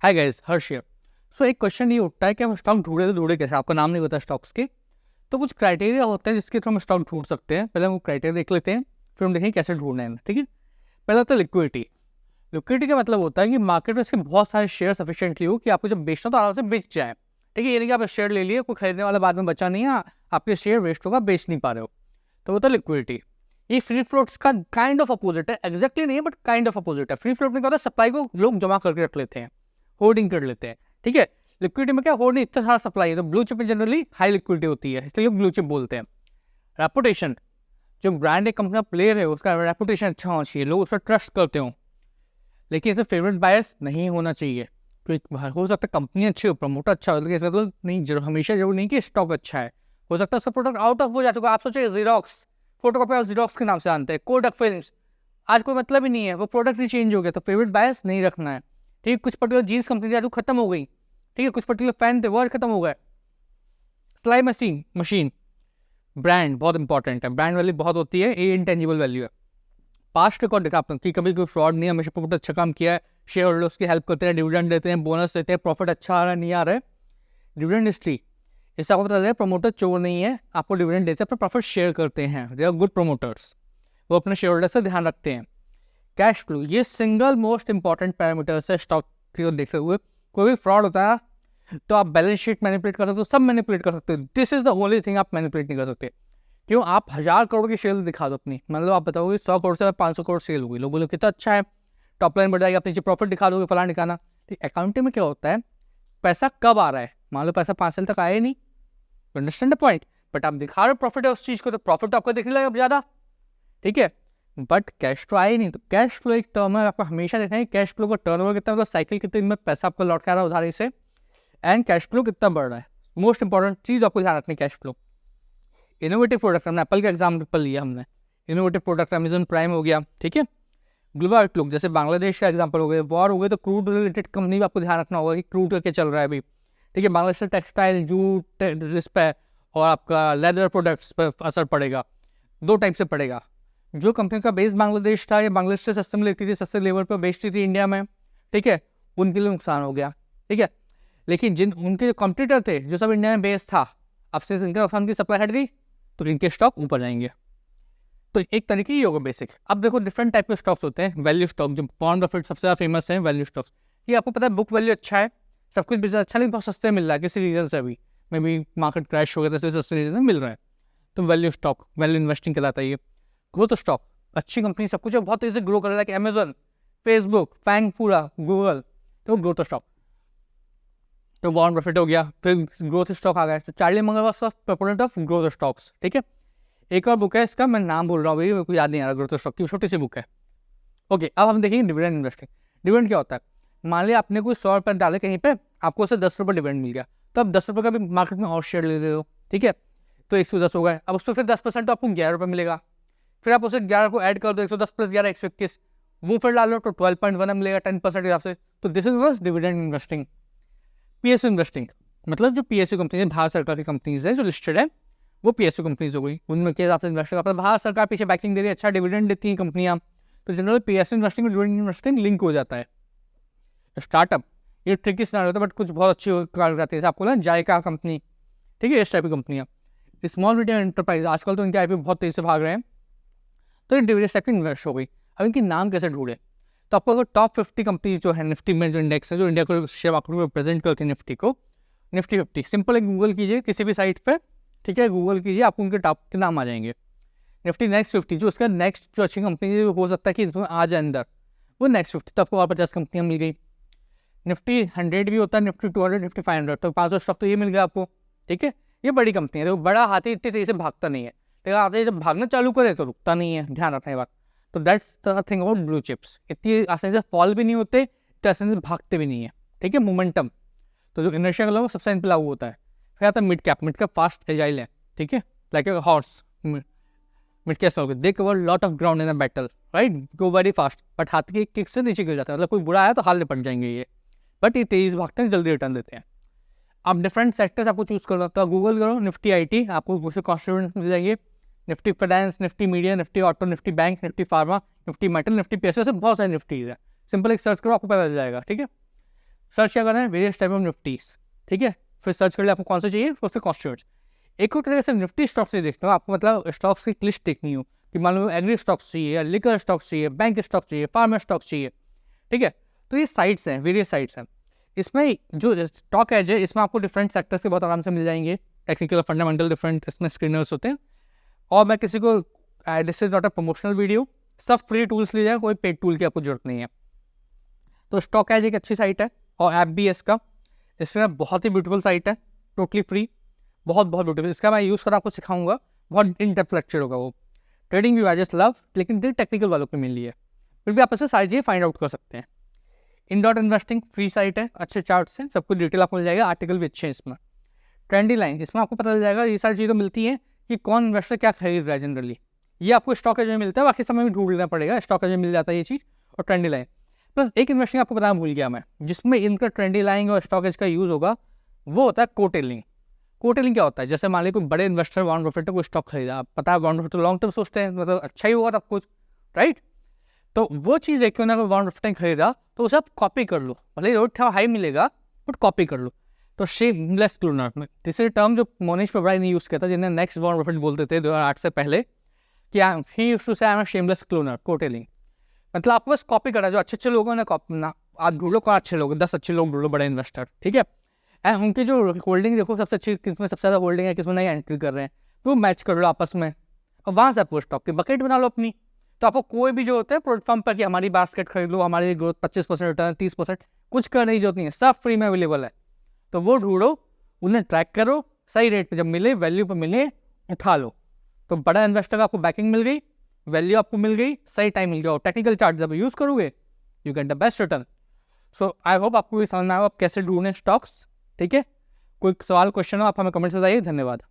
Hi guys, Harsh here. सो एक question ये उठता है कि हम स्टॉक ढूंढे तो ढूंढे कैसे। आपका नाम नहीं पता स्टॉक्स के, तो कुछ क्राइटेरिया होते हैं जिसके थ्रू हम स्टॉक ढूंढ सकते हैं। पहले हम वो क्राइटेरिया देख लेते हैं, फिर हम देखेंगे कैसे ढूंढना है। ठीक है, पहला होता है लिक्विडिटी। लिक्विडिटी का मतलब होता है कि मार्केट में इसके बहुत सारे शेयर सफिशिएंटली हो कि आपको जब बेचना तो आराम से बेच जाए। ठीक है, ये नहीं कि आप शेयर ले लिए, कोई खरीदने वाला बाद में बचा नहीं है, आपके शेयर वेस्ट होगा, बेच नहीं पा रहे हो, तो होता है लिक्विडिटी। ये फ्री फ्लोट्स का काइंड ऑफ अपोजिट है, एग्जैक्टली नहीं है बट काइंड ऑफ अपोजिट है। फ्री फ्लोट में क्या होता है, सप्लाई को लोग जमा करके रख लेते हैं, होर्डिंग कर लेते हैं। ठीक है, लिक्विडिटी में क्या होर्डिंग, इतना सारा सप्लाई है, तो ब्लू चिप में जनरली हाई लिक्विडिटी होती है, इसलिए लोग ब्लू चिप बोलते हैं। रेपुटेशन, जो ब्रांड एक कंपनी का प्लेयर है उसका रेपुटेशन अच्छा होना चाहिए, लोग उस पर ट्रस्ट करते हो। लेकिन इसे फेवरेट बायस नहीं होना चाहिए। तो हो सकता है कंपनी अच्छी हो, प्रमोटर अच्छा हो, लेकिन इसका तो नहीं जरूर, हमेशा जरूर नहीं कि स्टॉक अच्छा है। हो सकता है उसका प्रोडक्ट आउट ऑफ हो जा चुका। आप सोचिए जीरोक्स फोटोकॉपी, आप जीरोक्स के नाम से जानते हैं, कोडक फिल्म्स, आज कोई मतलब ही नहीं है, वो प्रोडक्ट ही चेंज हो गया। तो फेवरेट बायस नहीं रखना है। ठीक है, कुछ पर्टिकुलर जीन्स कंपनी आज खत्म हो गई। ठीक है, कुछ पर्टिकुलर फैन थे वो आज खत्म हो गए। सिलाई मशीन मशीन ब्रांड बहुत इंपॉर्टेंट है, ब्रांड वैल्यू बहुत होती है, ये इंटेंजिबल वैल्यू है। पास्ट रिकॉर्ड देखा आपने कि कभी कोई फ्रॉड नहीं है, हमेशा बहुत अच्छा काम किया है, शेयर होल्डर्स की हेल्प करते हैं, डिविडेंड देते हैं, बोनस देते हैं, प्रॉफिट अच्छा आ रहा है नहीं आ रहा है। डिविडेंड हिस्ट्री, इससे आपको पता चला प्रमोटर चोर नहीं है, आपको डिविडेंड देते हैं, अपना प्रॉफिट शेयर करते हैं, दे आर गुड प्रमोटर्स, वो अपने शेयर होल्डर से ध्यान रखते हैं। कैश फ्लो, ये सिंगल मोस्ट इंपॉर्टेंट पैरामीटर्स है स्टॉक को देखते हुए। कोई भी फ्रॉड होता है तो आप बैलेंस शीट मैनिपुलेट कर सकते हो, सब मैनिपुलेट कर सकते हो, this is the only thing आप मैनिपुलेट नहीं कर सकते। क्यों, आप 1000 करोड़ की शेयर दिखा दो अपनी, मान लो आप बताओगे 100 करोड़ से 500 करोड़ सेल होगी, लोग बोलो कितना अच्छा है, टॉप लाइन बढ़ जाएगी, आप नीचे प्रॉफिट दिखा दोगे, फलाना दिखाना। अकाउंटिंग में क्या होता है, पैसा कब आ रहा है, मान लो पैसा 5 साल तक आया ही नहीं, अंडरस्टैंड द पॉइंट, बट आप दिखा रहे हो प्रॉफिट है उस चीज को, तो प्रॉफिट तो आपको दिखने लगेगा ज्यादा। ठीक है, बट कैश फ्लो आए नहीं, तो कैश फ्लो एक टर्म है, आपको हमेशा देखना है कैश फ्लो का टर्नओवर कितना, मतलब साइकिल कितने दिन में पैसा आपको लौट के आ रहा है उधारी से, एंड कैश फ्लो कितना बढ़ रहा है। मोस्ट इंपॉर्टेंट चीज आपको ध्यान रखनी है कैश फ्लो। इनोवेटिव प्रोडक्ट, हमने एप्पल का एग्जाम्पल लिया, हमने इनोवेटिव प्रोडक्ट अमेजन प्राइम हो गया। ठीक है, ग्लोबल आउटलुक, जैसे बांग्लादेश का एग्जाम्पल हो गया, वॉर हो गए तो क्रूड रिलेटेड कंपनी भी आपको ध्यान रखना होगा कि क्रूड करके चल रहा है अभी। ठीक है, बांग्लादेश से टेक्सटाइल, जूट, इस पे और आपका लेदर प्रोडक्ट्स पर असर पड़ेगा, दो टाइप से पड़ेगा। जो कंपनी का बेस बांग्लादेश था, या बांग्लादेश से सस्ते में लेती थी, सस्ते लेवल पर बेचती थी इंडिया में, ठीक है, उनके लिए नुकसान हो गया। ठीक है, लेकिन जिन उनके जो कॉम्पिटिटर थे जो सब इंडिया में बेस था, अब से इनके नुकसान की सप्लाई हट गई तो इनके स्टॉक ऊपर जाएंगे। तो एक तरीके ही होगा बेसिक। अब देखो डिफरेंट टाइप के स्टॉक्स होते हैं। वैल्यू स्टॉक, जो वॉरेन बफेट सबसे ज़्यादा फेमस है वैल्यू स्टॉक्स, ये आपको पता है बुक वैल्यू अच्छा है, सब कुछ बिजनेस अच्छा, लेकिन बहुत सस्ते मिल रहा है किसी रीजन से, अभी मे बी मार्केट क्रैश हो गया तो सस्ते रीजन में मिल रहा है, तो वैल्यू स्टॉक, वैल्यू इन्वेस्टिंग कहलाता है ये। ग्रोथ स्टॉक, अच्छी कंपनी सब कुछ बहुत तेजी से ग्रो कर रहा है, कि अमेजन, फेसबुक, फैंग, पूरा गूगल, तो ग्रोथ स्टॉक। तो वॉरेन बफेट हो गया, फिर ग्रोथ स्टॉक आ गया, तो Charlie Mangal proponent of growth stocks. ठीक है, एक और बुक है, इसका मैं नाम बोल रहा हूँ भाई, मेरे को याद नहीं आ रहा, ग्रोथ स्टॉक की छोटी सी बुक है। ओके, अब हम देखेंगे डिविडेंड इन्वेस्टिंग। डिविडेंड क्या होता है, मान लिया आपने कोई 100 रुपये डाले कहीं पे, आपको उससे 10 रुपये डिविडेंड मिल गया, तो आप 10 रुपये का भी मार्केट में और शेयर ले रहे हो। ठीक है, तो 110 हो गए, अब उस पर फिर 10% तो आपको 11 रुपये मिलेगा, फिर आप उसे 11 को ऐड कर दो, 110 प्लस 11 121, वो फिर डाल लो तो 12.1 मिलेगा 10% हिसाब से। तो this is was dividend investing. PSU investing, मतलब जो पीएसयू कंपनी है, भारत सरकार की कंपनीज है जो लिस्टेड है, वो पीएसयू कंपनीज हो गई, उनमें के हिसाब से इन्वेस्ट करता है, भारत सरकार पीछे बैकिंग दे रही है, अच्छा डिविडेंड देती है कंपनियां, तो जनरली पीएसयू इन्वेस्टिंग में डिविडेंड इन्वेस्टिंग लिंक हो जाता है। स्टार्टअप, ये ट्रिकी सिनारियो होता है बट कुछ बहुत अच्छी कर जाती है, आपको ना जायका कंपनी, ठीक है, इस टाइप की कंपनियां। स्मॉल मीडियम एंटरप्राइज, आजकल तो इनके आईपीओ बहुत तेजी से भाग रहे हैं, तो ये डिविडेंड सेक्टर इन्वेस्ट हो गई। अब इनकी नाम कैसे ढूंढे, तो आपको अगर टॉप 50 कंपनीज जो है निफ्टी में, जो इंडेक्स है, जो इंडिया को शेयर मार्केट में रिप्रेजेंट करती है निफ्टी को, निफ्टी 50 सिंपल है, गूगल कीजिए किसी भी साइट पे, ठीक है, गूगल कीजिए, आपको उनके टॉप के नाम आ जाएंगे। निफ्टी नेक्स्ट 50, जो उसका नेक्स्ट जो अच्छी कंपनी हो सकता है कि इसमें आ जाए अंदर, वो नेक्स्ट 50, तो आपको और 50 कंपनियां मिल गई। निफ्टी 100 भी होता है, निफ्टी 200, निफ्टी 500, तो 500 स्टॉक तो ये मिल गया आपको। ठीक है, ये बड़ी कंपनी है, तो बड़ा हाथी इतनी तेजी से भागता नहीं है, लेकिन आते जब भागना चालू करे तो रुकता नहीं है, ध्यान रखना ये बात। तो that's the thing about blue chips, इतनी आसानी से फॉल भी नहीं होते, इतनी आसानी से भागते भी नहीं है। ठीक है, मोमेंटम, तो जो इनर्शिया का वो सबसे इन पे लागू होता है। फिर आता है mid cap, mid cap fast agile है, ठीक है, like a horse, mid cap they cover lot of ground in a battle, right, go very fast, but हाथ की किक से नीचे गिर जाता है, मतलब कोई बुरा आया तो हाल निपट जाएंगे ये, बट ये तेज भागते हैं, जल्दी रिटर्न देते हैं। अब डिफरेंट सेक्टर्स आपको चूज करना, तो गूगल करो निफ्टी आईटी, आपको उससे कॉन्स्टिट्यूएंट्स मिल जाएंगे, Nifty finance, Nifty media, Nifty auto, Nifty bank, Nifty pharma, Nifty metal, Nifty PSU, से बहुत सारे निफ्टीज है, सिंपल एक सर्च करो आपको पता चल जाएगा। ठीक है, सर्च क्या करना है, वेरियस टाइप ऑफ निफ्टीज, ठीक है, फिर सर्च कर ले आपको कौन सा चाहिए, फिर उससे कॉन्स्टिट्यूएंट्स। एक और तरह से निफ्टी स्टॉक्स नहीं देखते हो आपको, मतलब स्टॉक्स की लिस्ट देखनी हो कि मान लो एग्री स्टॉक्स चाहिए या लिकर स्टॉक्स चाहिए, बैंक स्टॉक चाहिए, फार्मा स्टॉक्स चाहिए, ठीक है। तो ये साइट्स हैं, वेरियस साइट्स हैं। इसमें जो स्टॉक एज है, इसमें आपको डिफरेंट सेक्टर्स के बहुत आराम से मिल जाएंगे, टेक्निकल फंडामेंटल डिफरेंट इसमें स्क्रीनर्स होते हैं। और मैं किसी को, this is not a promotional video, सब फ्री टूल्स लीजिए, कोई पेड टूल की आपको जरूरत नहीं है। तो स्टॉक एज एक अच्छी साइट है और ऐप भी है इसका, इसमें बहुत ही ब्यूटीफुल साइट है, टोटली फ्री, बहुत बहुत ब्यूटीफुल। इसका मैं यूज़ कर आपको सिखाऊंगा, बहुत इन डेप्थ लेक्चर होगा वो। Trading view I just love, लेकिन टेक्निकल वालों को मिल रही है, फिर भी आप इससे सारी चीज़ें फाइंड आउट कर सकते हैं। In dot investing free site है, अच्छे चार्ट से सब कुछ डिटेल आपको मिल जाएगा, आर्टिकल भी अच्छे हैं इसमें। ट्रेंडी लाइन, इसमें आपको पता चल जाएगा, ये सारी चीज़ें मिलती हैं कि कौन इन्वेस्टर क्या खरीद रहा है जनरली, ये आपको स्टॉक एज में मिलता है, बाकी समय में ढूंढ लेना पड़ेगा, स्टॉक एज में मिल जाता है ये चीज़। और ट्रेंडी लाइन प्लस एक इन्वेस्टिंग आपको बताना भूल गया मैं, जिसमें इनका ट्रेंडी लाइन और स्टॉक एज का यूज़ होगा, वो होता है कोटेलिंग। कोटेलिंग क्या होता है, जैसे मान लीजिए कोई बड़े इन्वेस्टर वॉरेन बफेट को स्टॉक खरीदा, आप पता है वॉरेन बफेट लॉन्ग टर्म सोचते हैं, मतलब अच्छा ही होगा सब कुछ, राइट। तो वो चीज़ देख के उन्होंने वॉरेन बफेट ने खरीदा, तो उसे आप कॉपी कर लो, भले रोड थोड़ा हाई मिलेगा बट कॉपी कर लो। तो शेमलेस क्लोनर, तीसरी टर्म जो मोनिश पब्राई ने यूज़ किया था, जिन्हें नेक्स्ट वॉरेन बफेट बोलते थे 2008 से पहले, कि ही used to say I am a shameless cloner, कोटेलिंग। मतलब आपको बस कॉपी करा, जो अच्छे अच्छे लोगों ने आप ढूंढो कौन अच्छे लोग, 10 अच्छे लोग ढूंढो बड़े इन्वेस्टर, ठीक है। एंड उनकी जो होल्डिंग देखो सबसे अच्छी, किसमें सबसे ज़्यादा होल्डिंग है, किसमें नई एंट्री कर रहे हैं, वो मैच कर लो आपस में, और वहाँ से आपको स्टॉक की बकेट बना लो अपनी। तो आपको कोई भी जो होता है प्लेटफॉर्म पर कि हमारी बास्केट खरीद लो, हमारी ग्रोथ 25% रिटर्न, 30%, कुछ करने की जरूरत नहीं है, सब फ्री में अवेलेबल है। तो वो ढूंढो, उन्हें ट्रैक करो, सही रेट पर जब मिले, वैल्यू पर मिले, उठा लो। तो बड़ा इन्वेस्टर का आपको बैकिंग मिल गई, वैल्यू आपको मिल गई, सही टाइम मिल गया, और टेक्निकल चार्ट जब यूज़ करोगे you get the best return. So I hope आपको ये समझ में आया आप कैसे ढूंढें स्टॉक्स, ठीक है। कोई सवाल क्वेश्चन हो आप हमें कमेंट से बताइए। धन्यवाद।